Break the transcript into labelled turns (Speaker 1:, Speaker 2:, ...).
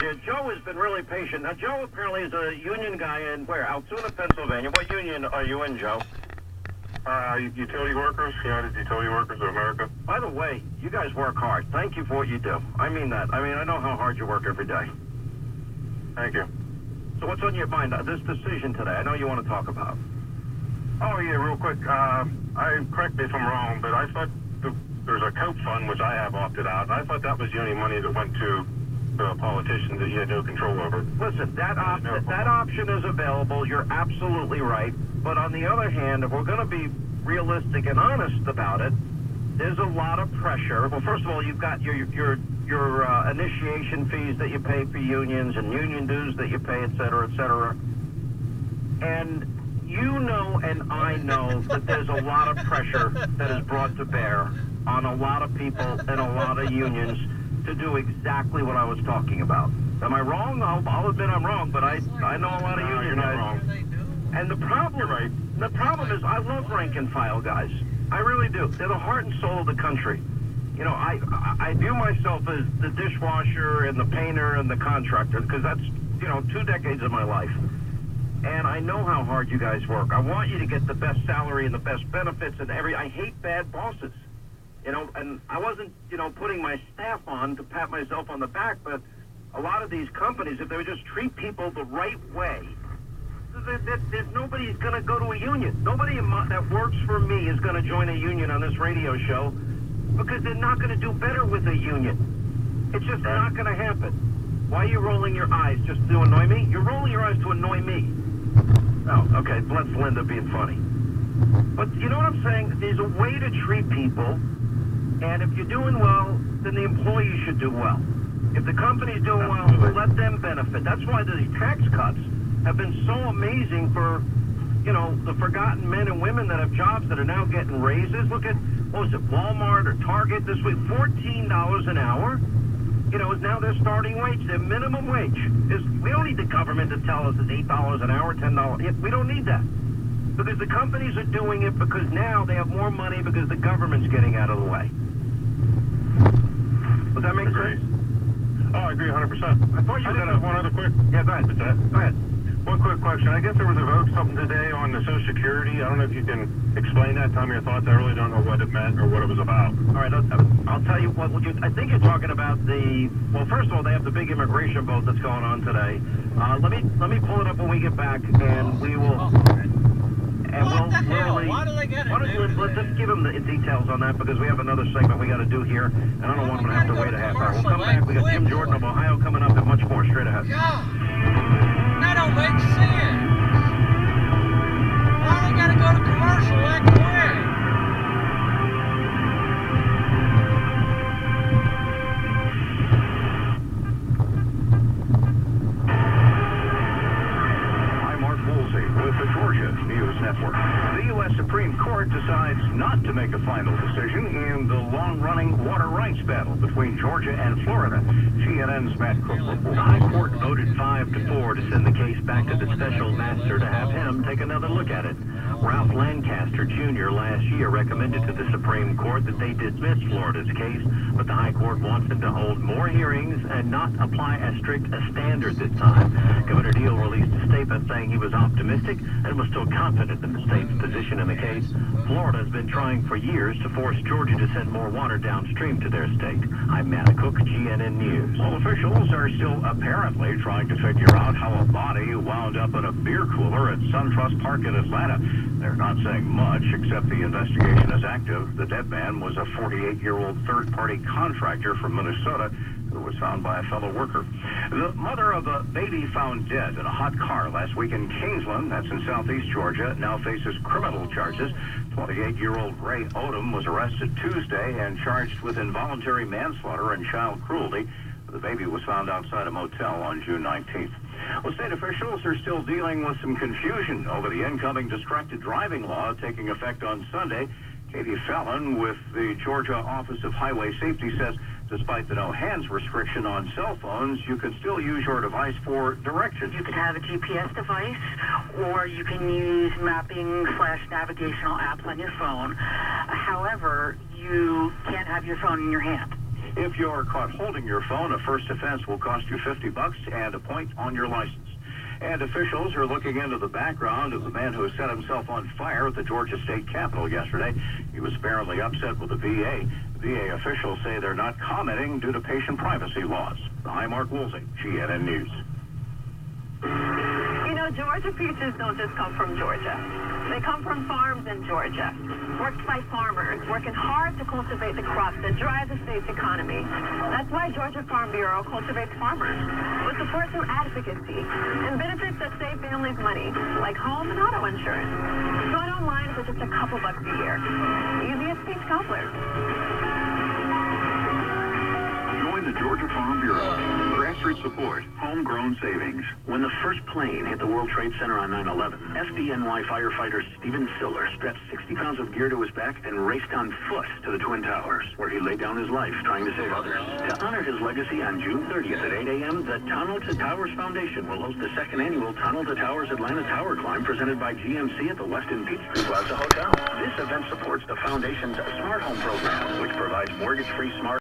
Speaker 1: Yeah, Joe has been really patient. Now, Joe apparently is a union guy in where? Altoona, Pennsylvania. What union are you in, Joe?
Speaker 2: Utility workers, United Utility Workers of America.
Speaker 1: By the way, you guys work hard. Thank you for what you do. I mean that. I know how hard you work every day.
Speaker 2: Thank you.
Speaker 1: So what's on your mind? This decision today, I know you want to talk about.
Speaker 2: Oh, yeah, real quick. Correct me if I'm wrong, but I thought there's a COPE fund, which I have opted out, and I thought that was the only money that went to the politicians that you had no control over.
Speaker 1: Listen, that option is available. You're absolutely right. But on the other hand, if we're going to be realistic and honest about it, there's a lot of pressure. Well, first of all, you've got your initiation fees that you pay for unions and union dues that you pay, et cetera, et cetera. And you know and I know that there's a lot of pressure that is brought to bear on a lot of people and a lot of unions to do exactly what I was talking about. Am I wrong? I'll admit I'm wrong, but I know a lot of union
Speaker 2: you're not
Speaker 1: guys.
Speaker 2: wrong.
Speaker 1: And the problem,
Speaker 2: You're right.
Speaker 1: The problem is I love rank and file guys. I really do. They're the heart and soul of the country. You know, I view myself as the dishwasher and the painter and the contractor because that's, 2 decades of my life. And I know how hard you guys work. I want you to get the best salary and the best benefits and I hate bad bosses. And I wasn't, putting my staff on to pat myself on the back, but a lot of these companies, if they would just treat people the right way, there's nobody's going to go to a union. Nobody that works for me is going to join a union on this radio show because they're not going to do better with a union. It's just not going to happen. Why are you rolling your eyes? Just to annoy me? You're rolling your eyes to annoy me. Oh, okay. That's Linda being funny. But you know what I'm saying? There's a way to treat people. And if you're doing well, then the employee should do well. If the company's doing well, let them benefit. That's why these tax cuts have been so amazing for, the forgotten men and women that have jobs that are now getting raises. Look at, Walmart or Target this week, $14 an hour. Is now their starting wage, their minimum wage. We don't need the government to tell us it's $8 an hour, $10. We don't need that. Because the companies are doing it because now they have more money because the government's getting out of the way. Does that make sense?
Speaker 2: Oh, I agree 100%.
Speaker 1: I thought you were going to...
Speaker 2: one other quick...
Speaker 1: Yeah, go ahead. Go ahead.
Speaker 2: One quick question. I guess there was a vote something today on the Social Security. I don't know if you can explain that. Tell me your thoughts. I really don't know what it meant or what it was about.
Speaker 1: All right, I'll tell you what. I think you're talking about first of all, they have the big immigration vote that's going on today. Let me pull it up when we get back, and we will...
Speaker 3: What the hell? Why do they get it?
Speaker 1: Let's just give them the details on that because we have another segment we got to do here, and I don't want them to have to wait a half hour. We'll come back. We got Jim Jordan of Ohio coming up and much more straight ahead.
Speaker 3: God, that don't make sense. Why they got to go to commercial that quick?
Speaker 4: With the Georgia News Network. The U.S. Supreme Court decides not to make a final decision in the long-running water rights battle between Georgia and Florida. GNN's Matt Cook reports.
Speaker 5: The High Court voted 5-4 to send the case back to the special master to have him take another look at it. Ralph Lancaster Jr. last year recommended to the Supreme Court that they dismiss Florida's case, but the High Court wants them to hold more hearings and not apply as strict a standard this time. Governor Deal released a statement saying he was optimistic and was still confident in the state's position in the case. Florida has been trying for years to force Georgia to send more water downstream to their state. I'm Matt Cook, GNN News.
Speaker 4: Well, officials are still apparently trying to figure out how a body wound up in a beer cooler at SunTrust Park in Atlanta. They're not saying much, except the investigation is active. The dead man was a 48-year-old third-party contractor from Minnesota who was found by a fellow worker. The mother of a baby found dead in a hot car last week in Kingsland, that's in southeast Georgia, now faces criminal charges. 28-year-old Ray Odom was arrested Tuesday and charged with involuntary manslaughter and child cruelty. The baby was found outside a motel on June 19th. Well, state officials are still dealing with some confusion over the incoming distracted driving law taking effect on Sunday. Katie Fallon with the Georgia Office of Highway Safety says despite the no hands restriction on cell phones, you can still use your device for directions.
Speaker 6: You could have a GPS device, or you can use mapping/navigational apps on your phone. However, you can't have your phone in your hand.
Speaker 4: If you're caught holding your phone, a first offense will cost you $50 and a point on your license. And officials are looking into the background of the man who set himself on fire at the Georgia State Capitol yesterday. He was apparently upset with the VA. VA officials say they're not commenting due to patient privacy laws. I'm Mark Woolsey, GNN News.
Speaker 6: You know, Georgia peaches don't just come from Georgia. They come from farms in Georgia, worked by farmers, working hard to cultivate the crops that drive the state's economy. That's why Georgia Farm Bureau cultivates farmers with support through advocacy and benefits that save families money, like home and auto insurance. Join online for just a couple bucks a year. Easy as peach cobbler.
Speaker 4: Join the Georgia Farm Bureau. Grassroots support, homegrown savings.
Speaker 5: When the first plane hit the World Trade Center on 9/11, FDNY firefighter Stephen Siller strapped 60 pounds of gear to his back and raced on foot to the Twin Towers, where he laid down his life trying to save others. To honor his legacy on June 30th at 8 a.m., the Tunnel to Towers Foundation will host the second annual Tunnel to Towers Atlanta Tower Climb presented by GMC at the Westin Peachtree Plaza Hotel. This event supports the foundation's Smart Home program, which provides mortgage-free smart